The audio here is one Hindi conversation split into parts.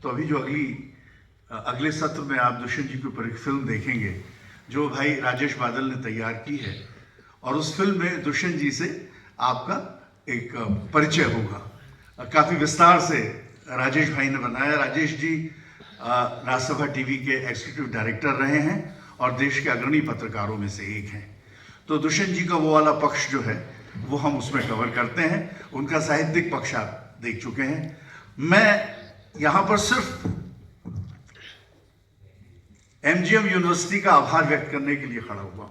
तो अभी जो अगले सत्र में आप दुष्यंत जी के ऊपर एक फिल्म देखेंगे जो भाई राजेश बादल ने तैयार की है, और उस फिल्म में दुष्यंत जी से आपका एक परिचय होगा। काफ़ी विस्तार से राजेश भाई ने बनाया। राजेश जी राजसभा टीवी के एग्जीक्यूटिव डायरेक्टर रहे हैं और देश के अग्रणी पत्रकारों में से एक हैं। तो दुष्यंत जी का वो वाला पक्ष जो है वो हम उसमें कवर करते हैं। उनका साहित्यिक पक्ष आप देख चुके हैं। मैं यहाँ पर सिर्फ एमजीएम यूनिवर्सिटी का आभार व्यक्त करने के लिए खड़ा हुआ।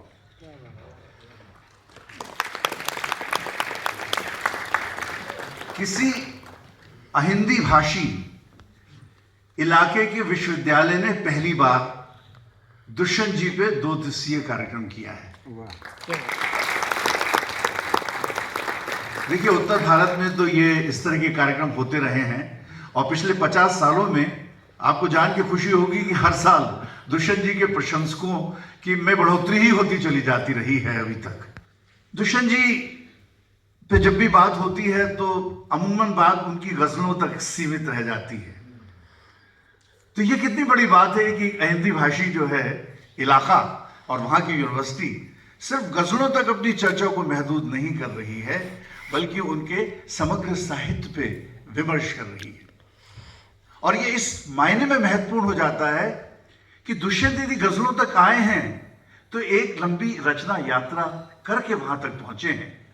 किसी अहिंदी भाषी इलाके के विश्वविद्यालय ने पहली बार दुष्यंत जी पे 2 दिवसीय कार्यक्रम किया है। देखिए, उत्तर भारत में तो ये इस तरह के कार्यक्रम होते रहे हैं और पिछले 50 सालों में आपको जान के खुशी होगी कि हर साल दुष्यंत जी के प्रशंसकों की में बढ़ोतरी ही होती चली जाती रही है अभी तक। दुष्यंत जी पे जब भी बात होती है तो अमूमन बात उनकी गजलों तक सीमित रह जाती है। तो ये कितनी बड़ी बात है कि अहिंदी भाषी जो है इलाका और वहां की यूनिवर्सिटी सिर्फ गजलों तक अपनी चर्चा को महदूद नहीं कर रही है, बल्कि उनके समग्र साहित्य पे विमर्श कर रही है। और ये इस मायने में महत्वपूर्ण हो जाता है कि दुष्यंत यदि गजलों तक आए हैं तो एक लंबी रचना यात्रा करके वहां तक पहुंचे हैं,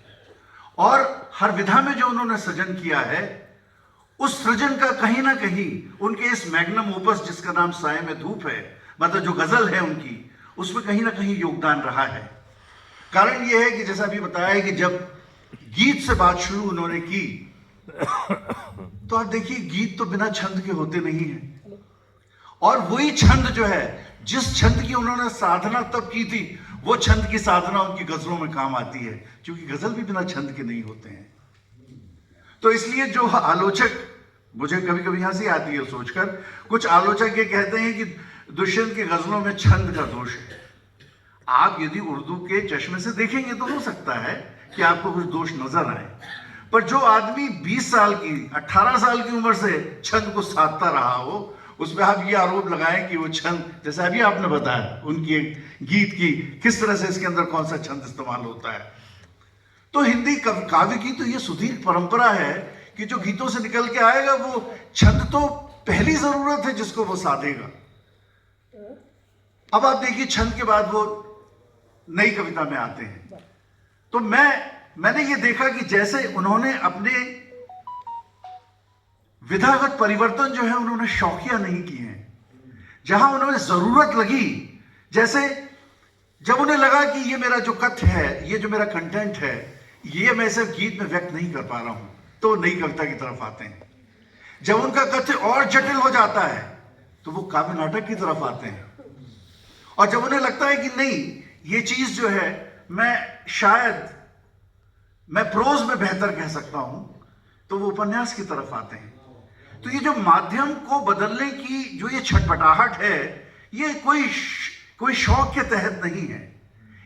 और हर विधा में जो उन्होंने सृजन किया है उस सृजन का कहीं ना कहीं उनके इस मैग्नम ओपस जिसका नाम साए में धूप है, मतलब जो गजल है उनकी, उसमें कहीं ना कहीं योगदान रहा है। कारण यह है कि जैसा अभी बताया है कि जब गीत से बात शुरू उन्होंने की तो आप देखिए गीत तो बिना छंद के होते नहीं है, और वही छंद जो है, जिस छंद की उन्होंने साधना तब की थी, वो छंद की साधना उनकी गजलों में काम आती है, क्योंकि गजल भी बिना छंद के नहीं होते हैं। तो इसलिए जो आलोचक, मुझे कभी कभी हंसी आती है सोचकर, कुछ आलोचक ये कहते हैं कि दुष्यंत की गजलों में छंद का दोष है। आप यदि उर्दू के चश्मे से देखेंगे तो हो सकता है कि आपको कुछ दोष नजर आए, पर जो आदमी 20 साल की 18 साल की उम्र से छंद को साधता रहा हो, उसमें आप ये आरोप लगाएं कि वो छंद, जैसा अभी आपने बताया उनकी गीत की किस तरह से इसके अंदर कौन सा छंद इस्तेमाल होता है। तो हिंदी काव्य की तो ये सुदीर्घ परंपरा है कि जो गीतों से निकल के आएगा वो छंद तो पहली जरूरत है जिसको वो साधेगा। अब आप देखिए छंद के बाद वो नई कविता में आते हैं। तो मैंने ये देखा कि जैसे उन्होंने अपने विधागत परिवर्तन जो है उन्होंने शौकिया नहीं किए हैं। जहां उन्होंने जरूरत लगी, जैसे जब उन्हें लगा कि ये मेरा जो कथ्य है, ये जो मेरा कंटेंट है, ये मैं सिर्फ गीत में व्यक्त नहीं कर पा रहा हूं, तो नई कविता की तरफ आते हैं। जब उनका कथ्य और जटिल हो जाता है तो वो काव्य नाटक की तरफ आते हैं। और जब उन्हें लगता है कि नहीं, ये चीज जो है मैं प्रोज में बेहतर कह सकता हूं, तो वो उपन्यास की तरफ आते हैं। तो ये जो माध्यम को बदलने की जो ये छटपटाहट है, ये कोई शौक के तहत नहीं है।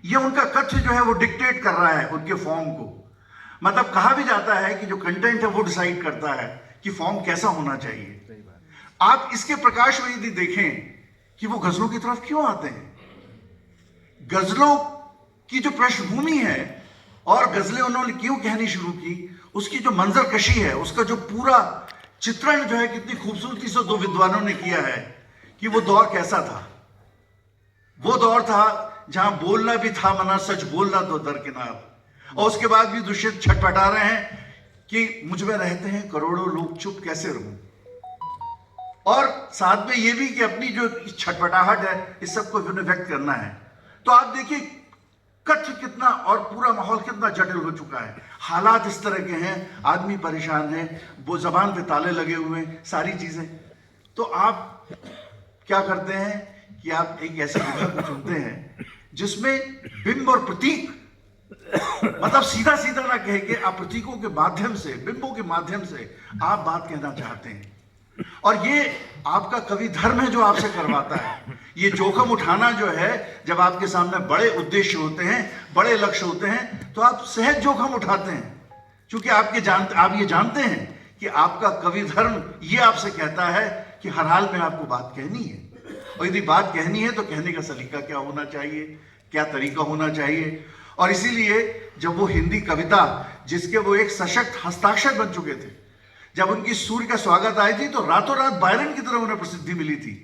ये उनका कथ्य जो है वो डिक्टेट कर रहा है उनके फॉर्म को। मतलब कहा भी जाता है कि जो कंटेंट है वो डिसाइड करता है कि फॉर्म कैसा होना चाहिए। आप इसके प्रकाश में यदि देखें कि वो गजलों की तरफ क्यों आते हैं, गजलों की जो पृष्ठभूमि है और गजलें उन्होंने क्यों कहनी शुरू की, उसकी जो मंजर कशी है, उसका जो पूरा चित्रण जो है कितनी खूबसूरती से 2 विद्वानों ने किया है कि वो दौर कैसा था। वो दौर था जहां बोलना भी था मना, सच बोलना तो दरकिनार, और उसके बाद भी दुष्यंत छटपटा रहे हैं कि मुझ में रहते हैं करोड़ों लोग, चुप कैसे रहूं। और साथ में ये भी कि अपनी जो छटपटाहट है इस सबको व्यक्त करना है। तो आप देखिए कथ्य कितना और पूरा माहौल कितना जटिल हो चुका है। हालात इस तरह के हैं, आदमी परेशान है, वो जबान पे ताले लगे हुए हैं, सारी चीजें। तो आप क्या करते हैं कि आप एक ऐसे विधा को चुनते हैं जिसमें बिंब और प्रतीक, मतलब सीधा सीधा ना कह के आप प्रतीकों के माध्यम से, बिंबों के माध्यम से आप बात कहना चाहते हैं। और ये आपका कवि धर्म है जो आपसे करवाता है। ये जोखम उठाना जो है, जब आपके सामने बड़े उद्देश्य होते हैं, बड़े लक्ष्य होते हैं, तो आप सहज जोखम उठाते हैं, क्योंकि आप ये जानते हैं कि आपका कवि धर्म ये आपसे कहता है कि हर हाल में आपको बात कहनी है, और यदि बात कहनी है तो कहने का सलीका क्या होना चाहिए, क्या तरीका होना चाहिए। और इसीलिए जब वो हिंदी कविता जिसके वो एक सशक्त हस्ताक्षर बन चुके थे, जब उनकी सूर्य का स्वागत आई थी तो रातों रात बायरन की तरह उन्हें प्रसिद्धि मिली थी।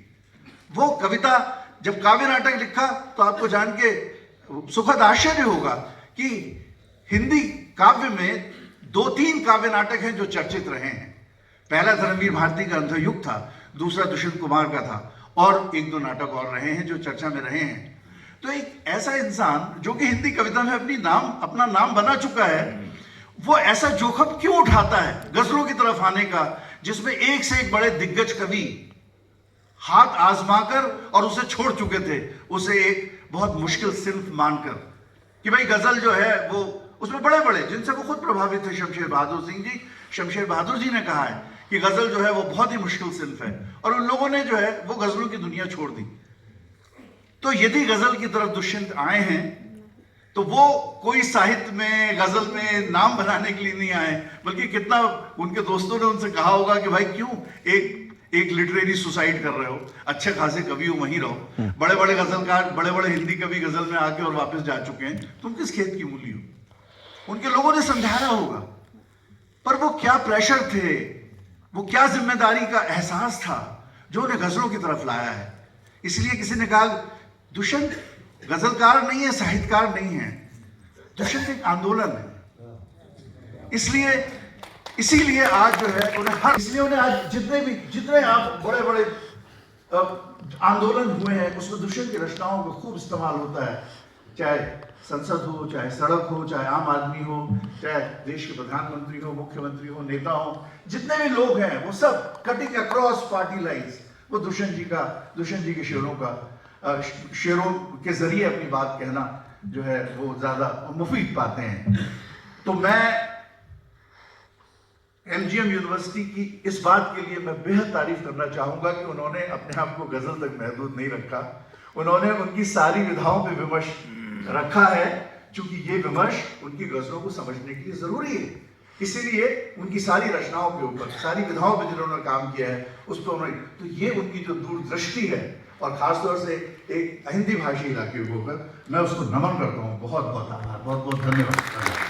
वो कविता जब काव्य नाटक लिखा तो आपको जान के सुखद आश्चर्य होगा कि हिंदी काव्य में 2-3 काव्य नाटक हैं जो चर्चित रहे हैं। पहला धर्मवीर भारती का अंधयुग था, दूसरा दुष्यंत कुमार का था, और 1-2 नाटक और रहे हैं जो चर्चा में रहे हैं। तो एक ऐसा इंसान जो कि हिंदी कविता में अपना नाम बना चुका है, वो ऐसा जोखिम क्यों उठाता है गजलों की तरफ आने का, जिसमें एक से एक बड़े दिग्गज कवि हाथ आजमाकर और उसे छोड़ चुके थे, उसे एक बहुत मुश्किल सिंफ मानकर कि भाई गजल जो है वो उसमें बड़े बड़े जिनसे वो खुद प्रभावित थे, शमशेर बहादुर सिंह जी, शमशेर बहादुर जी ने कहा है कि गजल जो है वो बहुत ही मुश्किल सिंफ है, और उन लोगों ने जो है वो गजलों की दुनिया छोड़ दी। तो यदि गजल की तरफ दुष्यंत आए हैं तो वो कोई साहित्य में गजल में नाम बनाने के लिए नहीं आए, बल्कि कितना उनके दोस्तों ने उनसे कहा होगा कि भाई क्यों एक लिटरेरी सुसाइड कर रहे हो, अच्छे खासे कवि हो वहीं रहो, बड़े बड़े गजलकार, बड़े बड़े हिंदी कवि गजल में आके और वापस जा चुके हैं, तुम किस खेत की मूली हो। उनके लोगों ने समझाया होगा, पर वो क्या प्रेशर थे, वो क्या जिम्मेदारी का एहसास था जो उन्हें गजलों की तरफ लाया है। इसलिए किसी ने कहा दुष्यंत गजलकार नहीं है, साहित्यकार नहीं है, दुष्यंत एक आंदोलन है। इसीलिए आज जो है उन्हें आज जितने आप बड़े बड़े आंदोलन हुए हैं उसमें दुष्यंत की रचनाओं का खूब इस्तेमाल होता है, चाहे संसद हो, चाहे सड़क हो, चाहे आम आदमी हो, चाहे देश के प्रधानमंत्री हो, मुख्यमंत्री हो, नेता हो, जितने भी लोग हैं वो सब कटिंग अक्रॉस पार्टी लाइंस वो दुष्यंत जी के शेरों के जरिए अपनी बात कहना जो है वो ज्यादा मुफीद पाते हैं। तो मैं एमजीएम यूनिवर्सिटी की इस बात के लिए मैं बेहद तारीफ करना चाहूंगा कि उन्होंने अपने आप को गजल तक महदूद नहीं रखा, उन्होंने उनकी सारी विधाओं पे विमर्श रखा है, क्योंकि ये विमर्श उनकी गजलों को समझने के लिए जरूरी है। इसीलिए उनकी सारी रचनाओं के ऊपर, सारी विधाओं पर जिन्होंने काम किया है उस पर उन्होंने, तो ये उनकी जो दूरदृष्टि है, और खासतौर से एक हिंदी भाषी इलाके के ऊपर मैं उसको नमन करता हूँ। बहुत बहुत आभार, बहुत बहुत धन्यवाद।